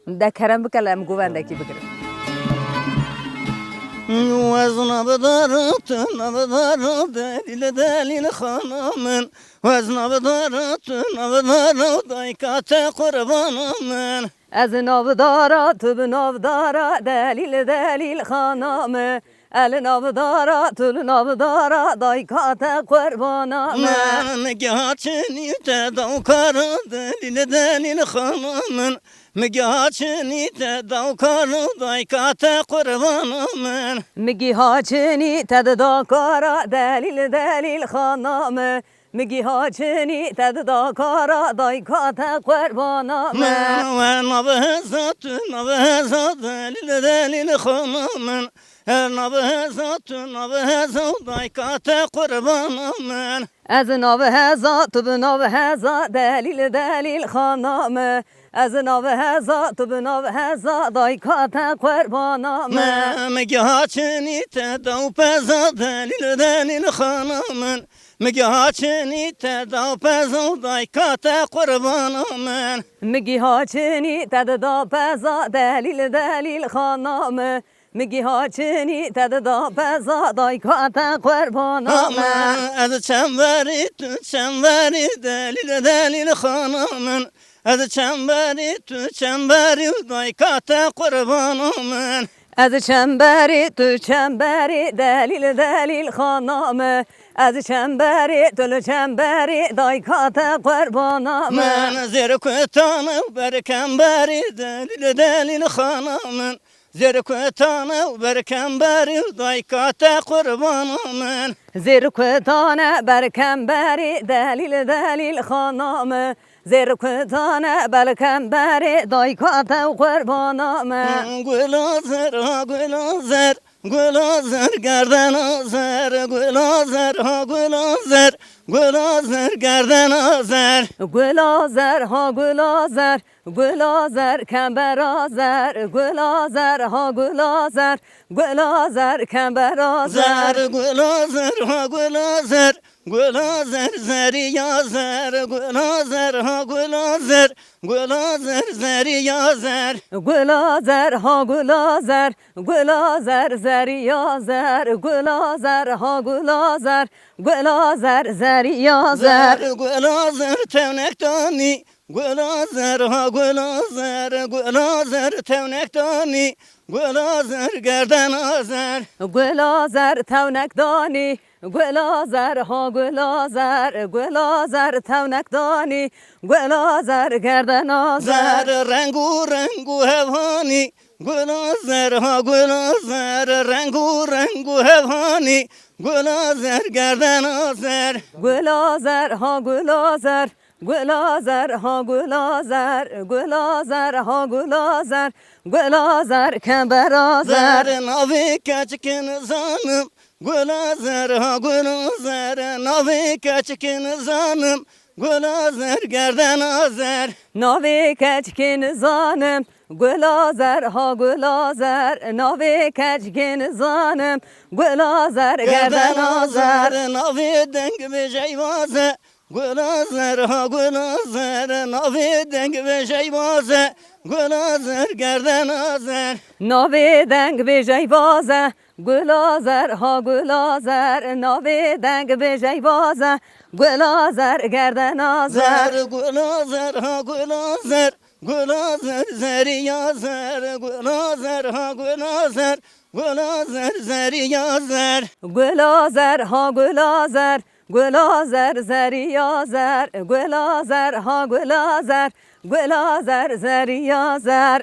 ده kerem bıkalım güvendeki bıkırım. وزن بدارت نبدارت دلیل خانمن وزن بدارت نبدارت دایکات قربانمن از navdara tüb navdara delil hanamı el navdara tül navdara daykate kurbanamı مگهاچنی تداوکار دلیل خانمن مگهاچنی تداوکار دایکات قربانمن مگی هاچنی تدداکارا دلیل خانامı مگی هاچنی تدداکارا دایکات قربانامı ونبهزت دلیل خانمن نبهزت دایکات قربانمن از navheza tüb navheza delil hanamı از navheza tüb navheza daykate kurbanamı مگهاچنی تداو پزا دلیل خانمن مگهاچنی تداو پزا دایکات قربانمن مگی هاچنی تددا پزا دلیل hanamı مگی هاچنی تددا پزا دایکate قربانامı از چنبری دلیل خانمن از چنبری دایکات قربانمن از چنبری تو چنبری دلیل hanamı از چنبری تو چنبری دایکات قربانامı من زیر کوتانه برکنبری دلیل خانمن زیر کوتانه برکنبری دایکات قربانمن زیر کوتانه برکنبری دلیل hanamı زیر کوتانه برکنبری دایکات قربانامı گلازر گلازر گردن آزر گلازر گردن آزر گلازر کمبر آزر گلازر کمبر آزر گلازر زری آزر گلازر زری آزر گلازر زری آزر گلازر زری آزر گلازر تونکتانی گلازر تونکتانی گلازر گردن آزر گلازر تونکدانی گلازر تونکدانی گلازر گردن آزر رنگو هوانی گلازر رنگو هوانی گلازر گردن آزر گلازر کمبر آزر ناوی کچکن زانم گلازر ناوی کچکن زانم گلازر گردن آزر ناوی کچکن زانم گلازر ناوی کچکن زانم گلازر گردن آزر ناوی دنگ به جیوازه گلازر ناوی دنگ به جیوازه گلازر گردن آزر ناوی دنگ به جیوازه گلازر ناوی دنگ به جیوازه گلازر گردن آزر گلازر زری آزر گلازر زری آزر گلازر زری آزر گلازر زری آزر